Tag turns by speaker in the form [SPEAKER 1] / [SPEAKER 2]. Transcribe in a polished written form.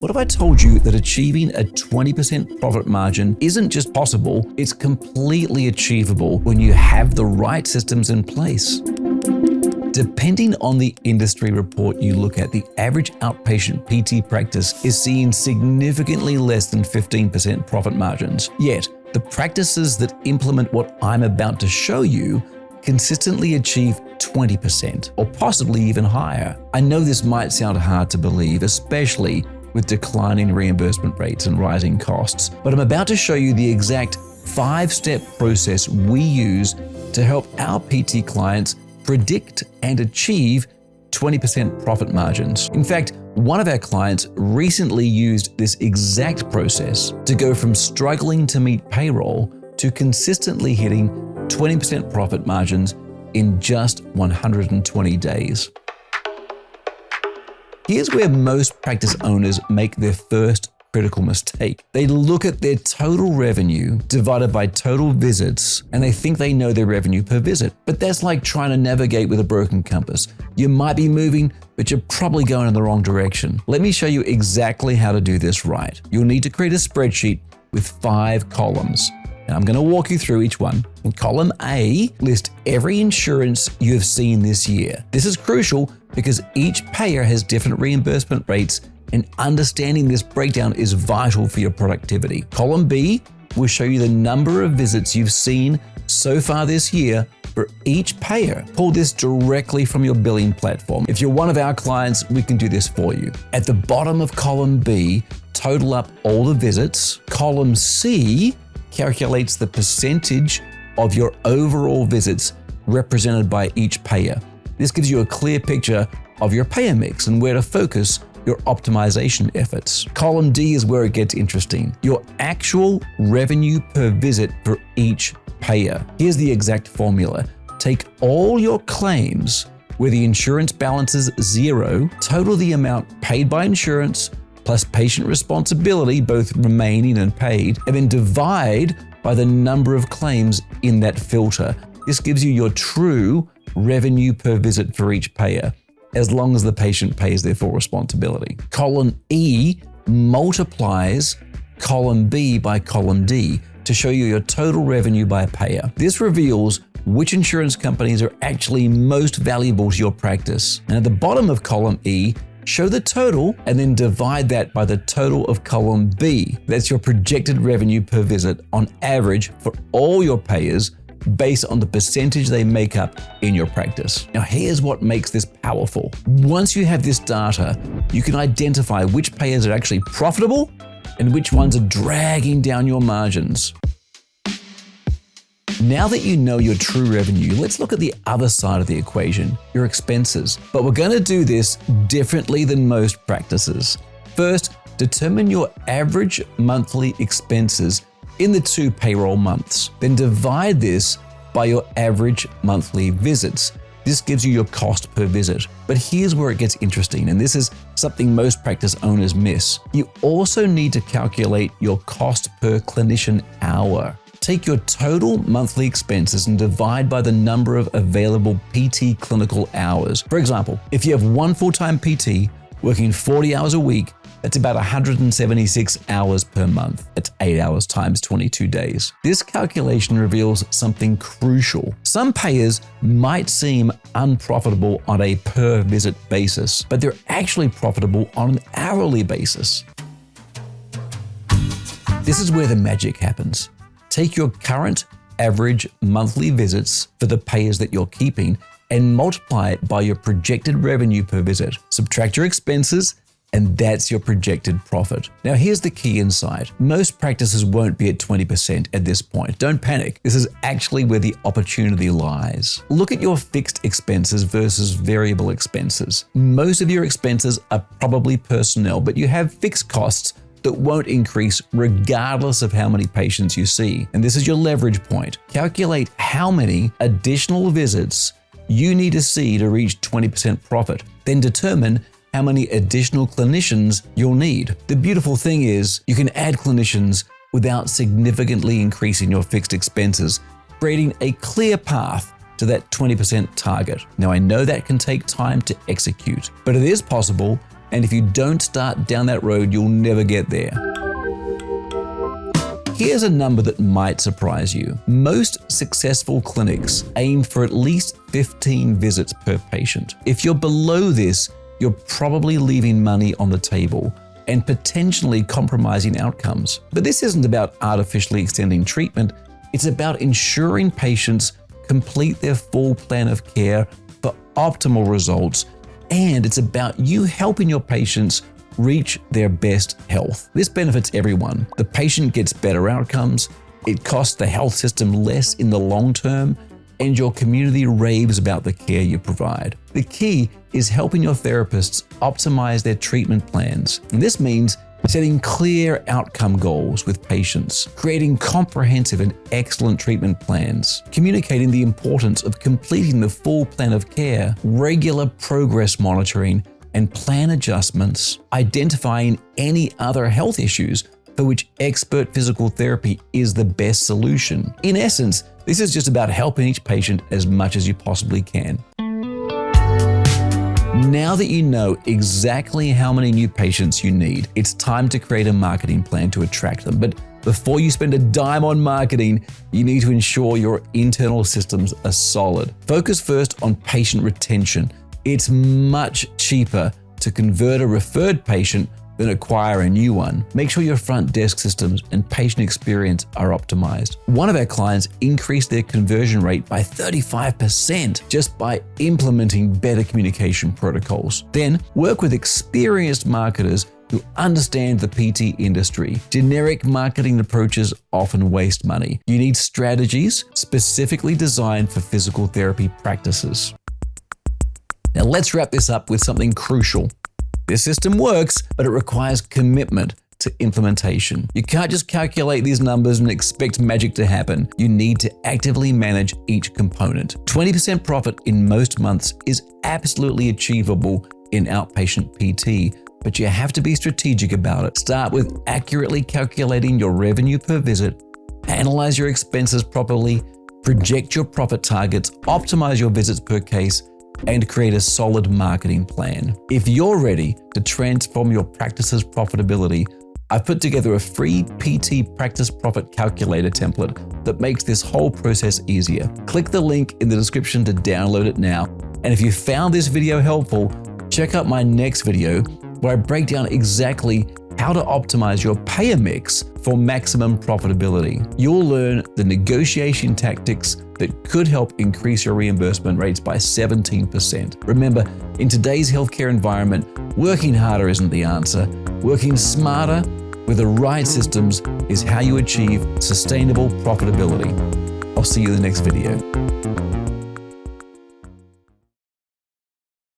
[SPEAKER 1] What if I told you that achieving a 20% profit margin isn't just possible, it's completely achievable when you have the right systems in place? Depending on the industry report you look at, the average outpatient PT practice is seeing significantly less than 15% profit margins. Yet, the practices that implement what I'm about to show you consistently achieve 20% or possibly even higher. I know this might sound hard to believe, especially with declining reimbursement rates and rising costs, but I'm about to show you the exact 5-step process we use to help our PT clients predict and achieve 20% profit margins. In fact, one of our clients recently used this exact process to go from struggling to meet payroll to consistently hitting 20% profit margins in just 120 days. Here's where most practice owners make their first critical mistake. They look at their total revenue divided by total visits, and they think they know their revenue per visit. But that's like trying to navigate with a broken compass. You might be moving, but you're probably going in the wrong direction. Let me show you exactly how to do this right. You'll need to create a spreadsheet with 5 columns. And I'm going to walk you through each one. In column A, list every insurance you have seen this year. This is crucial because each payer has different reimbursement rates, and understanding this breakdown is vital for your productivity. Column B will show you the number of visits you've seen so far this year for each payer. Pull this directly from your billing platform. If you're one of our clients, we can do this for you. At the bottom of column B, total up all the visits. Column C calculates the percentage of your overall visits represented by each payer. This gives you a clear picture of your payer mix and where to focus your optimization efforts. Column D is where it gets interesting. Your actual revenue per visit for each payer. Here's the exact formula. Take all your claims where the insurance balance is 0, total the amount paid by insurance, plus patient responsibility, both remaining and paid, and then divide by the number of claims in that filter. This gives you your true revenue per visit for each payer, as long as the patient pays their full responsibility. Column E multiplies column B by column D to show you your total revenue by payer. This reveals which insurance companies are actually most valuable to your practice. And at the bottom of column E, show the total and then divide that by the total of column B. That's your projected revenue per visit on average for all your payers based on the percentage they make up in your practice. Now, here's what makes this powerful. Once you have this data, you can identify which payers are actually profitable and which ones are dragging down your margins. Now that you know your true revenue, let's look at the other side of the equation, your expenses. But we're going to do this differently than most practices. First, determine your average monthly expenses in the 2 payroll months. Then divide this by your average monthly visits. This gives you your cost per visit. But here's where it gets interesting, and this is something most practice owners miss. You also need to calculate your cost per clinician hour. Take your total monthly expenses and divide by the number of available PT clinical hours. For example, if you have one full-time PT working 40 hours a week, that's about 176 hours per month. That's 8 hours times 22 days. This calculation reveals something crucial. Some payers might seem unprofitable on a per visit basis, but they're actually profitable on an hourly basis. This is where the magic happens. Take your current average monthly visits for the payers that you're keeping and multiply it by your projected revenue per visit. Subtract your expenses, and that's your projected profit. Now, here's the key insight. Most practices won't be at 20% at this point. Don't panic. This is actually where the opportunity lies. Look at your fixed expenses versus variable expenses. Most of your expenses are probably personnel, but you have fixed costs that won't increase regardless of how many patients you see. And this is your leverage point. Calculate how many additional visits you need to see to reach 20% profit. Then determine how many additional clinicians you'll need. The beautiful thing is you can add clinicians without significantly increasing your fixed expenses, creating a clear path to that 20% target. Now, I know that can take time to execute, but it is possible, And if you don't start down that road, you'll never get there. Here's a number that might surprise you. Most successful clinics aim for at least 15 visits per patient. If you're below this, you're probably leaving money on the table and potentially compromising outcomes. But this isn't about artificially extending treatment. It's about ensuring patients complete their full plan of care for optimal results. And it's about you helping your patients reach their best health. This benefits everyone. The patient gets better outcomes, it costs the health system less in the long term, and your community raves about the care you provide. The key is helping your therapists optimize their treatment plans. And this means setting clear outcome goals with patients, creating comprehensive and excellent treatment plans, communicating the importance of completing the full plan of care, regular progress monitoring, and plan adjustments, identifying any other health issues for which expert physical therapy is the best solution. In essence, this is just about helping each patient as much as you possibly can. Now that you know exactly how many new patients you need, it's time to create a marketing plan to attract them. But before you spend a dime on marketing, you need to ensure your internal systems are solid. Focus first on patient retention. It's much cheaper to convert a referred patient than acquire a new one. Make sure your front desk systems and patient experience are optimized. One of our clients increased their conversion rate by 35% just by implementing better communication protocols. Then work with experienced marketers who understand the PT industry. Generic marketing approaches often waste money. You need strategies specifically designed for physical therapy practices. Now let's wrap this up with something crucial. This system works, but it requires commitment to implementation. You can't just calculate these numbers and expect magic to happen. You need to actively manage each component. 20% profit in most months is absolutely achievable in outpatient PT, but you have to be strategic about it. Start with accurately calculating your revenue per visit, analyze your expenses properly, project your profit targets, optimize your visits per case, and create a solid marketing plan. If you're ready to transform your practice's profitability, I've put together a free PT practice profit calculator template that makes this whole process easier. Click the link in the description to download it now. And if you found this video helpful, check out my next video where I break down exactly how to optimize your payer mix for maximum profitability. You'll learn the negotiation tactics that could help increase your reimbursement rates by 17%. Remember, in today's healthcare environment, working harder isn't the answer. Working smarter with the right systems is how you achieve sustainable profitability. I'll see you in the next video.